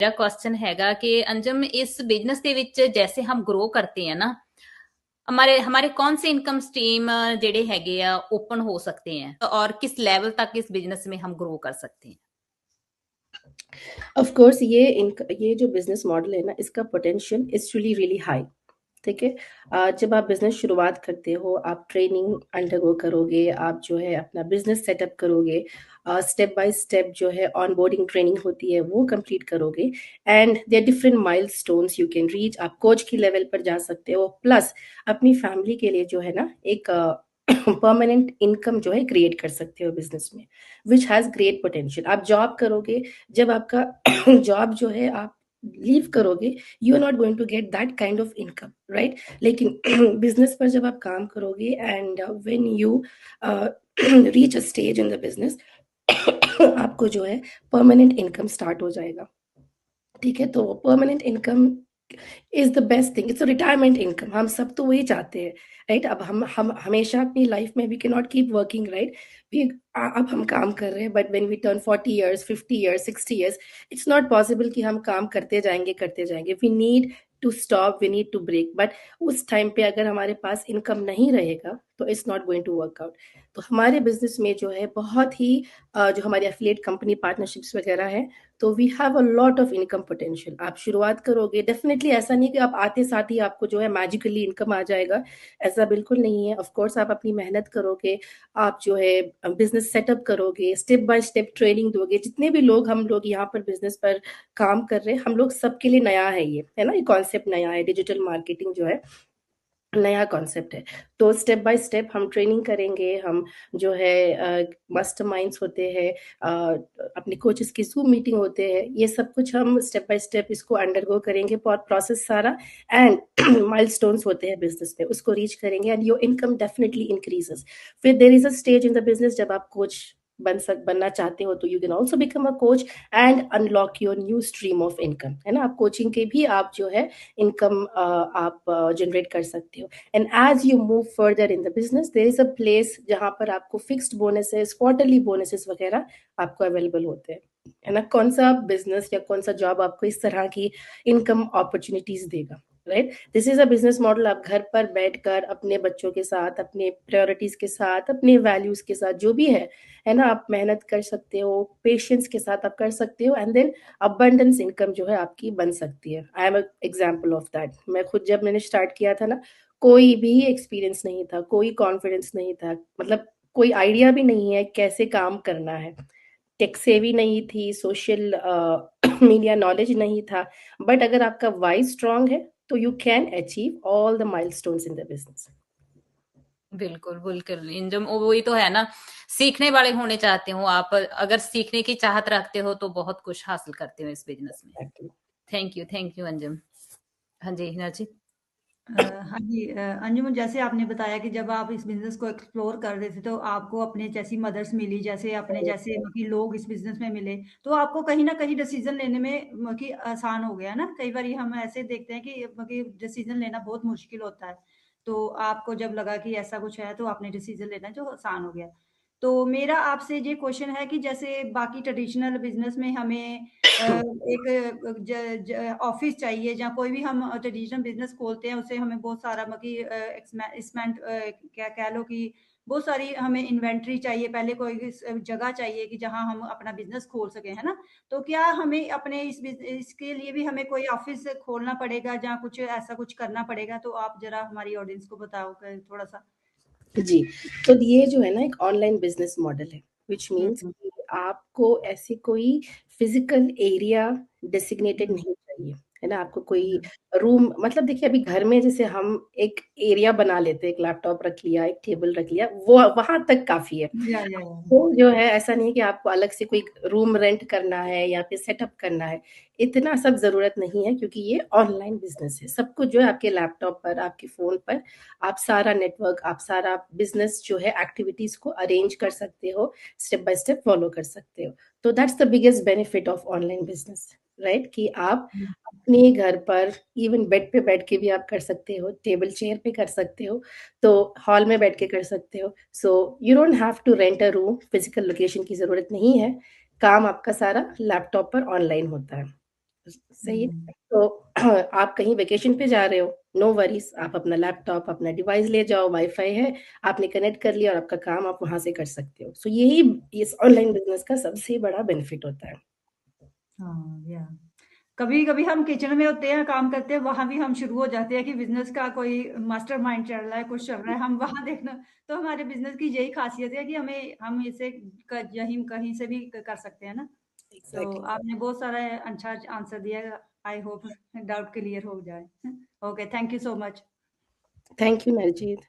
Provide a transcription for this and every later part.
ਮੇਰਾ ਕੁਐਸਚਨ ਹੈਗਾ ਕਿ ਅੰਜਮ ਇਸ ਬਿਜ਼ਨਸ ਦੇ ਵਿੱਚ ਜੈਸੇ ਹਮ ग्रो करते हैं ना हमारे हमारे कौन से इनकम स्ट्रीम जेडे हैगे आ ओपन हो सकते हैं और किस लेवल तक इस बिजनेस में हम ग्रो कर सकते हैं। ऑफ कोर्स ये जो बिजनेस मॉडल है ना, इसका potential is really really high. ठीक है। जब आप बिजनेस शुरुआत करते हो, आप ट्रेनिंग अंडरगो करोगे, आप जो है अपना बिजनेस सेटअप करोगे, स्टेप बाय स्टेप जो है ऑनबोर्डिंग ट्रेनिंग होती है वो कंप्लीट करोगे, and there different milestones you can reach. आप कोच की लेवल पर जा सकते हो, प्लस अपनी फैमिली के लिए जो है ना एक परमानेंट इनकम जो है क्रिएट कर सकते हो बिजनेस में, विच हैज ग्रेट पोटेंशियल। आप जॉब करोगे, जब आपका जॉब जो है आप लीव करोगे, you are not going to get that kind of income, right. लेकिन बिजनेस पर जब आप काम करोगे, and when you reach a stage in the business, आपको जो है परमानेंट इनकम स्टार्ट हो जाएगा। ठीक है। तो permanent income is the best thing, it's retirement income. हम सब तो वही चाहते हैं, राइट। अब हम हमेशा अपनी लाइफ में we can not keep working, right. अब हम काम कर रहे हैं, but when we turn 40 years, 50 years, 60 years, it's not possible कि हम काम करते जाएंगे। We need to stop, we need to break, but उस टाइम पे अगर हमारे पास इनकम नहीं रहेगा तो it's not going to work out. तो हमारे बिजनेस में जो है बहुत ही जो हमारी एफिलिएट कंपनी पार्टनरशिप्स वगैरह है, तो we have a lot of income potential. आप शुरुआत करोगे, डेफिनेटली ऐसा नहीं कि आप आते साथ ही आपको जो है मैजिकली इनकम आ जाएगा, ऐसा बिल्कुल नहीं है। ऑफ कोर्स आप अपनी मेहनत करोगे, आप जो है बिजनेस सेटअप करोगे, स्टेप बाय स्टेप ट्रेनिंग दोगे। जितने भी लोग हम लोग यहाँ पर बिजनेस पर काम कर रहे हैं, हम लोग सबके लिए नया है, ये है ना, ये कॉन्सेप्ट नया है। डिजिटल मार्केटिंग जो है नया कॉन्सेप्ट है। तो स्टेप बाय स्टेप हम ट्रेनिंग करेंगे, हम जो है मास्टरमाइंड्स होते हैं, अपने कोचेस की ज़ूम मीटिंग होते हैं, ये सब कुछ हम स्टेप बाय स्टेप इसको अंडरगो करेंगे, प्रोसेस सारा, एंड माइलस्टोन्स होते हैं बिजनेस में, उसको रीच करेंगे, and your income definitely increases. फिर there is a stage in the business जब आप कोच बनना चाहते हो, तो you can also become a coach and unlock your new stream of income, है ना। आप कोचिंग के भी आप जो है इनकम आप जनरेट कर सकते हो। And as you move further in the business, there is a place जहां पर आपको फिक्स्ड बोनसेस, क्वार्टरली बोनसेस वगैरह आपको अवेलेबल होते हैं, है ना। कौन सा बिजनेस या कौन सा जॉब आपको इस तरह की इनकम अपॉर्चुनिटीज देगा, right. This is a business model. आप घर पर बैठकर अपने बच्चों के साथ, अपने प्रायोरिटीज के साथ, अपने वैल्यूज के साथ, जो भी है ना, आप मेहनत कर सकते हो, पेशेंस के साथ आप कर सकते हो, एंड देन अबंडेंस इनकम जो है आपकी बन सकती है। I am example of that. मैं खुद जब मैंने स्टार्ट किया था ना, कोई भी एक्सपीरियंस नहीं था, कोई कॉन्फिडेंस नहीं था, मतलब कोई आइडिया भी नहीं है कैसे काम करना है, टेक सेवी नहीं थी, सोशल मीडिया नॉलेज नहीं था। बट अगर आपका वाई स्ट्रांग है, तो you can achieve all the milestones in the business. बिल्कुल बिल्कुल इंजम वही तो है ना, सीखने वाले होने चाहते हो आप, अगर सीखने की चाहत रखते हो तो बहुत कुछ हासिल करते हो इस बिजनेस में। Thank you Anjum. हाँ जी नरजीत। हाँ जी, अंजुमन, जैसे आपने बताया कि जब आप इस बिज़नेस को एक्सप्लोर कर रहे थे, तो आपको अपने जैसी मदर्स मिली, जैसे अपने जैसे कि लोग इस बिज़नेस में मिले, तो आपको कहीं न कहीं डिसीज़न लेने में कि आसान हो गया ना? कई बारी हम ऐसे देखते हैं कि डिसीज़न लेना बहुत मुश्किल होता है। तो आपको जब लगा कि ऐसा कुछ है, तो आपने डिसीज़न लेना जो आसान हो गया। तो मेरा आपसे ये क्वेश्चन है कि जैसे बाकी ट्रेडिशनल बिज़नेस में हमें एक ज ज ऑफ़िस चाहिए, या कोई भी हम ट्रेडिशनल बिज़नेस खोलते हैं, उससे हमें बहुत सारा मतलब कि क्या कह लो कि बहुत सारी हमें इन्वेंटरी चाहिए, पहले कोई जगह चाहिए कि जहाँ हम अपना बिज़नेस खोल सकें, है ना? तो क्या हमें अपने इसके लिए भी हमें कोई ऑफ़िस खोलना पड़ेगा, या कुछ ऐसा कुछ करना पड़ेगा? तो आप ज़रा हमारी ऑडियंस को बताओ थोड़ा-सा। जी, तो ये जो है ना एक ऑनलाइन बिज़नेस मॉडल है, व्हिच हुँ, मीन्स हुँ, कि आपको ऐसी कोई फ़िज़िकल एरिया डेज़िग्नेटेड हुँ, नहीं चाहिए, है ना? आपको कोई हुँ। रूम, मतलब देखिए अभी घर में जैसे हम एक एरिया बना लेते हैं, एक लैपटॉप रख लिया, एक टेबल रख लिया, वो वहाँ तक काफ़ी है। या। वो जो है ऐसा नहीं है कि आपको अलग से कोई रूम रेंट करना है या फिर सेटअप करना है, इतना सब ज़रूरत नहीं है, क्योंकि ये ऑनलाइन बिज़नेस है। सब कुछ जो है आपके लैपटॉप पर, आपके फ़ोन पर, आप सारा नेटवर्क, आप सारा बिज़नेस जो है एक्टिविटीज़ को अरेंज कर सकते हो, स्टेप बाय स्टेप फ़ॉलो कर सकते हो। तो that's the biggest benefit of online business, right? कि आप हुँ। अपने घर पर इवन बेड पे बैठ के भी आप कर सकते हो, टेबल चेयर पे कर सकते हो, तो हॉल में बैठ के कर सकते हो। So you don't have to rent a room, physical location की ज़रूरत नहीं है। काम आपका सारा लैपटॉप पर ऑनलाइन होता है। सही है। तो आप कहीं वेकेशन पे जा रहे हो, नो वरीज, आप अपना लैपटॉप, अपना डिवाइस ले जाओ, वाईफाई है, आपने कनेक्ट कर लिया और आपका काम आप वहां से कर सकते हो। सो यही इस ऑनलाइन बिजनेस का सबसे बड़ा बेनिफिट होता है। हाँ, या कभी-कभी हम किचन में होते हैं, काम करते हैं, वहाँ भी हम शुरू हो जाते हैं कि बिज़नेस का कोई मास्टरमाइंड चल रहा है, कुछ चल रहा है, हम वहाँ देखना। तो हमारे बिज़नेस की यही ख़ासियत है कि हम इसे क यहीं कहीं से भी कर सकते हैं ना। तो एग्जैक्टली। आपने बहुत सारा अच्छा आंसर दिया। आई होप डाउट क्लियर हो जाए। Okay, thank you so much. Thank you Narjeet.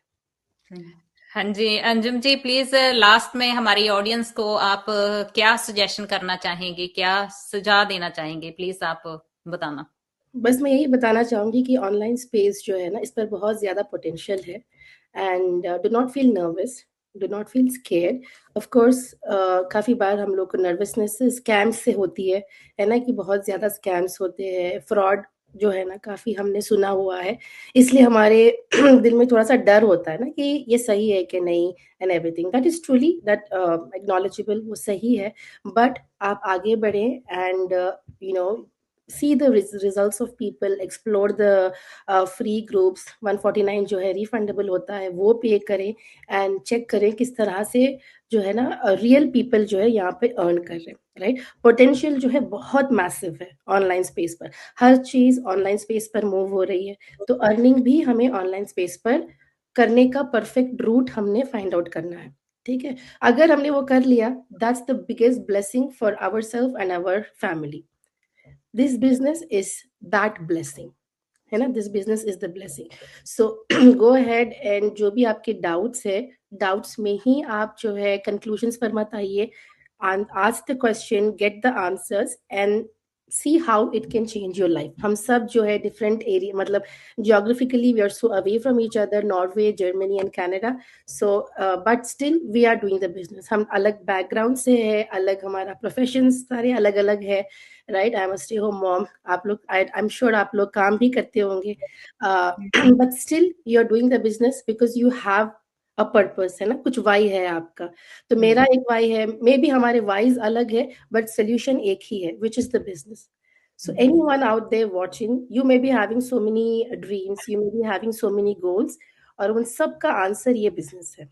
Thank you. हाँ जी, अंजुम जी प्लीज लास्ट में हमारी ऑडियंस को आप क्या सजेशन करना चाहेंगे, क्या सुझाव देना चाहेंगे, प्लीज आप बताना। बस मैं यही बताना चाहूंगी कि ऑनलाइन स्पेस जो है ना, इस पर बहुत ज़्यादा पोटेंशियल है। And do not feel nervous, do not feel scared. Of course काफ़ी बार हम लोग को नर्वसनेस स्कैम्स से होती है ना, कि बहुत ज़्यादा स्कैम्स होते हैं, फ्रॉड जो है ना काफ़ी हमने सुना हुआ है। इसलिए हमारे दिल में थोड़ा सा डर होता है ना कि ये सही है कि नहीं, and everything that is truly that acknowledgeable, वो सही है। बट आप आगे बढ़ें and you know see the results of people, explore the free groups, 149 जो है refundable होता है वो पे करें, एंड चेक करें किस तरह से जो है ना रियल पीपल जो है यहाँ पे अर्न कर रहे हैं, राइट। पोटेंशियल जो है बहुत मैसिव है ऑनलाइन स्पेस पर, हर चीज ऑनलाइन स्पेस पर मूव हो रही है। तो अर्निंग भी हमें ऑनलाइन स्पेस पर करने का परफेक्ट रूट हमने फाइंड आउट करना है, ठीक है। अगर हमने वो कर लिया, that's the biggest blessing for our self and our family. This business is that blessing, है ना, this business is the blessing. So go ahead and जो भी आपके डाउट्स है, डाउट्स में ही आप जो है कंक्लूजन्स पर मत आइए। Ask the question, get the answers and see how it can change your life. हम सब जो है डिफरेंट एरिया, मतलब geographically we are so away from each other, Norway, Germany and Canada. So but still we are doing the business. हम अलग background से है, अलग हमारा प्रोफेशन सारे अलग अलग है, right. I am a stay home mom, आप लोग आई एम श्योर आप लोग काम भी करते होंगे, but still you are doing the business because you have a purpose, है ना, कुछ वाई है आपका। तो मेरा एक वाई है, मे बी हमारे वाइज अलग है, बट सोल्यूशन एक ही है, which is the business. So anyone out there watching, you may be having so many dreams, you may be having so many goals, और उन सब का आंसर ये बिजनेस है,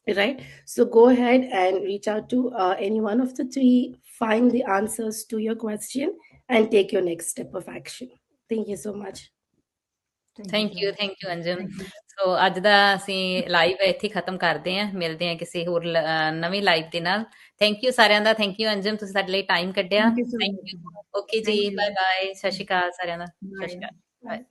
right? So go ahead and reach out to any one of the three, find the answers to your question and take your next step of action. Thank you so much. Thank you Anjum. Thank you. So ਅੱਜ ਦਾ ਅਸੀਂ live ਇੱਥੇ ਖਤਮ ਕਰਦੇ ਹਾਂ, ਮਿਲਦੇ ਹਾਂ ਕਿਸੇ ਹੋਰ ਨਵੀਂ ਲਾਈਵ ਦੇ ਨਾਲ। ਥੈਂਕ ਯੂ ਸਾਰਿਆਂ ਦਾ, ਥੈਂਕ ਯੂ ਅੰਜਮ, ਤੁਸੀਂ ਸਾਡੇ ਲਈ ਟਾਈਮ ਕੱਢਿਆ। Thank you so thank much. You. Okay ਜੀ, थैंक यू। ਬਾਏ ਬਾਏ, ਸਤਿ ਸ਼੍ਰੀ ਅਕਾਲ ਸਾਰਿਆਂ ਦਾ, ਸਤਿ ਸ਼੍ਰੀ बाय। ਅਕਾਲ, ਬਾਏ।